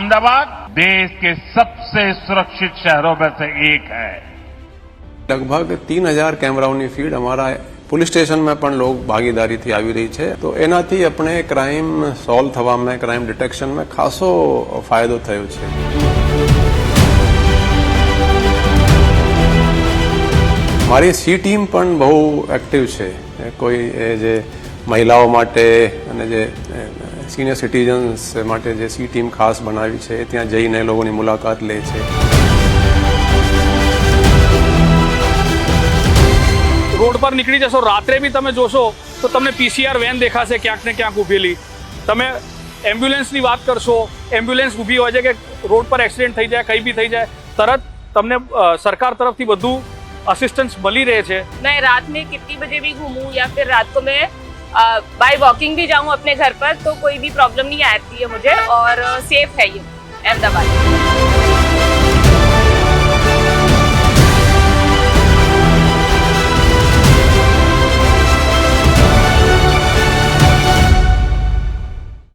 अहमदाबाद देश के सबसे सुरक्षित शहरों में से एक है। लगभग 3000 कैमराओनी फीड अमारा पुलिस स्टेशन में पण लोग भागीदारी थी आवी रही है, तो एनाथी अपने क्राइम सॉल्व थवा में, क्राइम डिटेक्शन में खासो फायदो थयो छे। मारी सी टीम पण बहु एक्टिव छे। कोई जे महिलाओं माटे अने जे सीनियर सिटीजन्स माटे जे सी टीम खास बनावी छे, त्यां जईने लोगोनी मुलाकात ले छे। रोड पर निकली जशो, रात्रे भी तमे जोशो तो तमने पीसीआर वेन देखाशे क्यांक ने क्यांक उभेली। तमे एम्ब्युलन्सनी वात करशो, एम्ब्युलन्स ऊभी होय छे के रोड पर एक्सिडेंट थई जाए, कई भी थई जाए, तरत तमने सरकार तरफथी बधु असिस्टन्स मिली रहे छे। मैं रात में कितनी बजे भी घूमूं या फिर रात को मैं बाय वॉकिंग भी जाऊं अपने घर पर, तो कोई भी प्रॉब्लम नहीं आती है मुझे, और सेफ है ये अहमदाबाद।